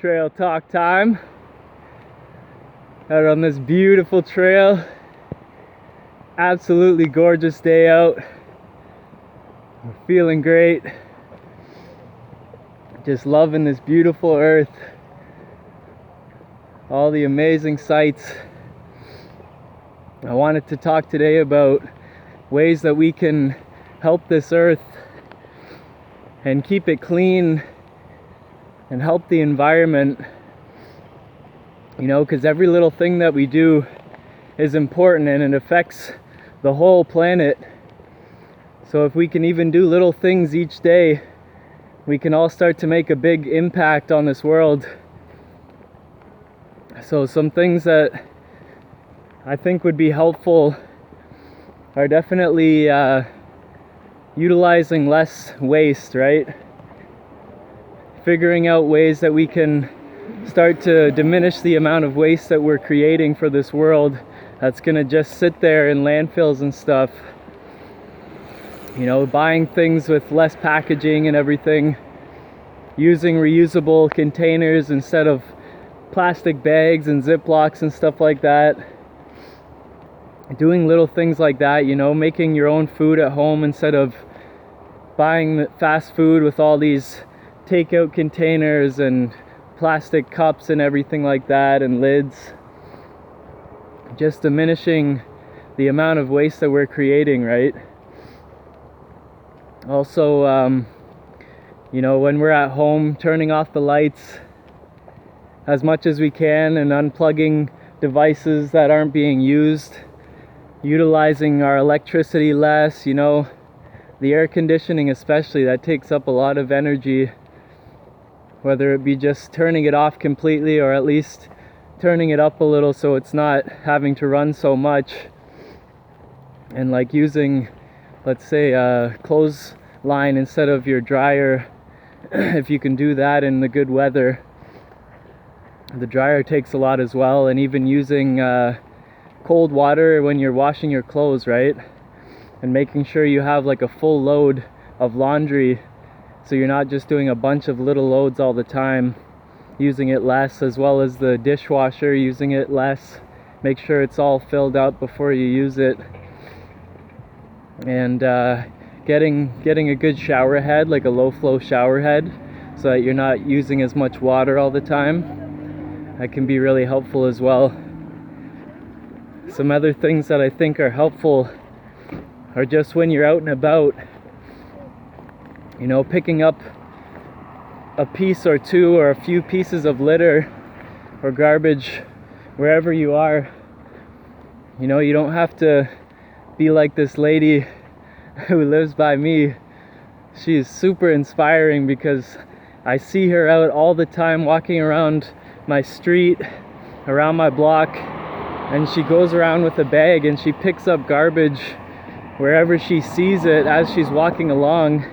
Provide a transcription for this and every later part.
trail talk time. Out on this beautiful trail. Absolutely gorgeous day out. We're feeling great. Just loving this beautiful earth. All the amazing sights. I wanted to talk today about ways that we can help this earth and keep it clean and help the environment, you know, because every little thing that we do is important and it affects the whole planet. So if we can even do little things each day, we can all start to make a big impact on this world. So some things that I think would be helpful are definitely utilizing less waste, right? Figuring out ways that we can start to diminish the amount of waste that we're creating for this world that's gonna just sit there in landfills and stuff. You know, buying things with less packaging and everything, using reusable containers instead of plastic bags and Ziplocs and stuff like that. Doing little things like that, you know, making your own food at home instead of buying fast food with all these takeout containers and plastic cups and everything like that, and lids. Just diminishing the amount of waste that we're creating, right? Also, you know, when we're at home, turning off the lights as much as we can and unplugging devices that aren't being used, utilizing our electricity less, you know, the air conditioning especially, that takes up a lot of energy. Whether it be just turning it off completely or at least turning it up a little so it's not having to run so much. And like using, let's say, a clothesline instead of your dryer, if you can do that in the good weather. The dryer takes a lot as well, and even using cold water when you're washing your clothes, right? And making sure you have like a full load of laundry, so you're not just doing a bunch of little loads all the time. Using it less, as well as the dishwasher, using it less. Make sure it's all filled up before you use it. And getting a good shower head, like a low flow shower head, so that you're not using as much water all the time. That can be really helpful as well. Some other things that I think are helpful are just when you're out and about, you know, picking up a piece or two or a few pieces of litter or garbage wherever you are. You know, you don't have to be like this lady who lives by me. She is super inspiring because I see her out all the time walking around my street, around my block, and she goes around with a bag and she picks up garbage wherever she sees it as she's walking along.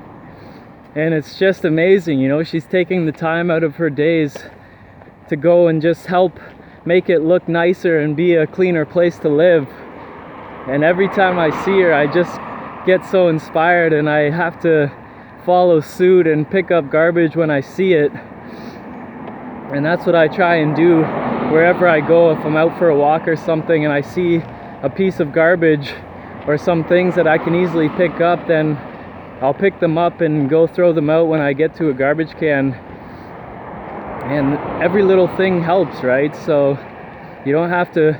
And it's just amazing, you know, she's taking the time out of her days to go and just help make it look nicer and be a cleaner place to live. And every time I see her, I just get so inspired, and I have to follow suit and pick up garbage when I see it. And that's what I try and do wherever I go. If I'm out for a walk or something and I see a piece of garbage or some things that I can easily pick up, then I'll pick them up and go throw them out when I get to a garbage can. And every little thing helps, right? So you don't have to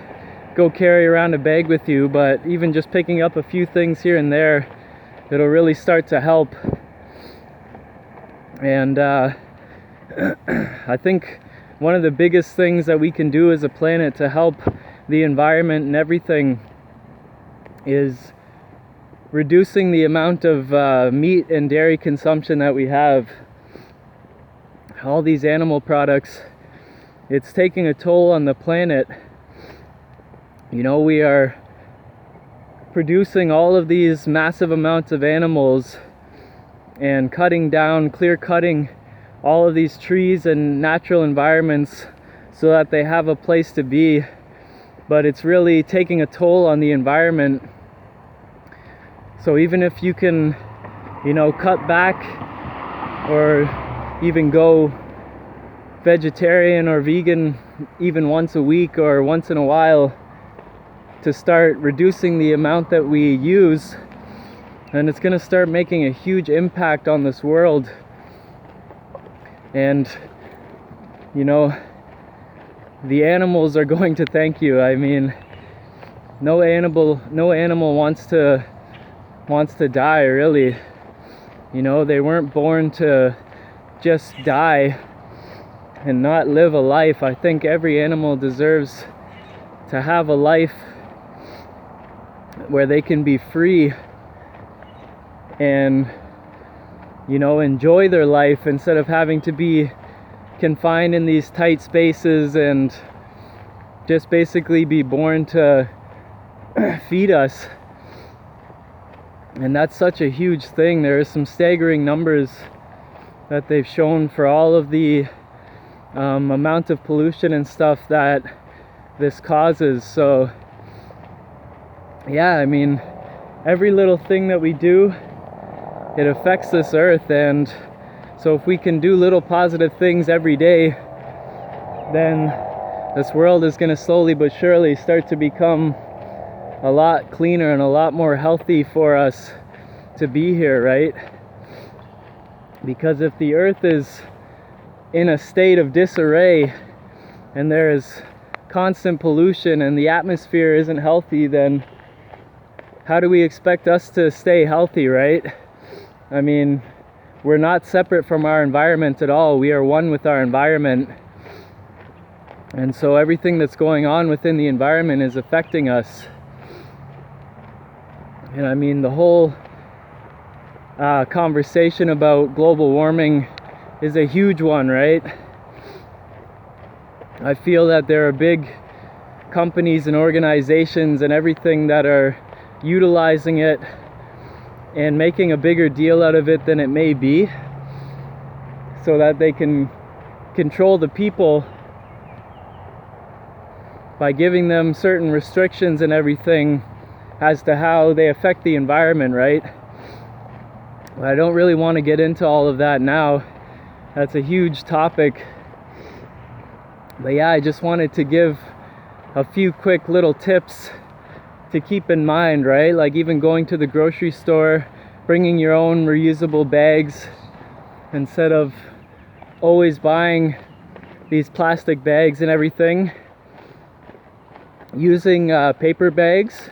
go carry around a bag with you, but even just picking up a few things here and there, it'll really start to help. And I think one of the biggest things that we can do as a planet to help the environment and everything is reducing the amount of meat and dairy consumption that we have. All these animal products, it's taking a toll on the planet. You know, we are producing all of these massive amounts of animals and cutting down, clear cutting all of these trees and natural environments so that they have a place to be. But it's really taking a toll on the environment. So even if you can, you know, cut back or even go vegetarian or vegan even once a week or once in a while to start reducing the amount that we use, and it's going to start making a huge impact on this world. And you know, the animals are going to thank you. I mean, no animal wants to die, really. You know, they weren't born to just die and not live a life. I think every animal deserves to have a life where they can be free and, you know, enjoy their life instead of having to be confined in these tight spaces and just basically be born to feed us. And that's such a huge thing. There are some staggering numbers that they've shown for all of the amount of pollution and stuff that this causes. So yeah, I mean, every little thing that we do, it affects this earth. And so if we can do little positive things every day, then this world is going to slowly but surely start to become a lot cleaner and a lot more healthy for us to be here, right? Because if the earth is in a state of disarray and there is constant pollution and the atmosphere isn't healthy, then how do we expect us to stay healthy, right? I mean, we're not separate from our environment at all. We are one with our environment. And so everything that's going on within the environment is affecting us. And I mean, the whole conversation about global warming is a huge one, right? I feel that there are big companies and organizations and everything that are utilizing it and making a bigger deal out of it than it may be, so that they can control the people by giving them certain restrictions and everything as to how they affect the environment, right? But I don't really want to get into all of that now. That's a huge topic. But yeah, I just wanted to give a few quick little tips to keep in mind, right? Like even going to the grocery store, bringing your own reusable bags instead of always buying these plastic bags and everything. Using paper bags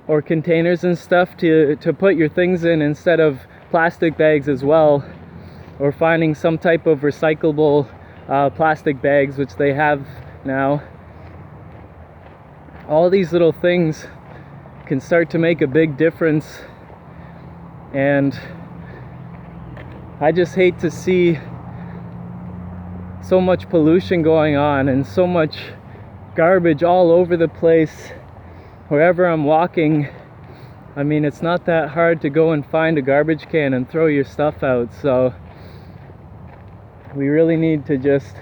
or containers and stuff to put your things in instead of plastic bags as well, or finding some type of recyclable plastic bags, which they have now. All these little things can start to make a big difference, and I just hate to see so much pollution going on and so much garbage all over the place wherever I'm walking. I mean, it's not that hard to go and find a garbage can and throw your stuff out. So we really need to just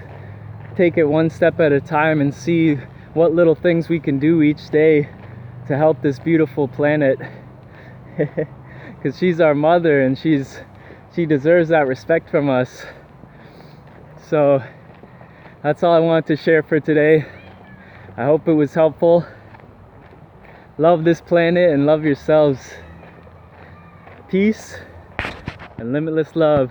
take it one step at a time and see what little things we can do each day to help this beautiful planet. Because she's our mother and she deserves that respect from us. So that's all I wanted to share for today. I hope it was helpful. Love this planet and love yourselves. Peace and limitless love.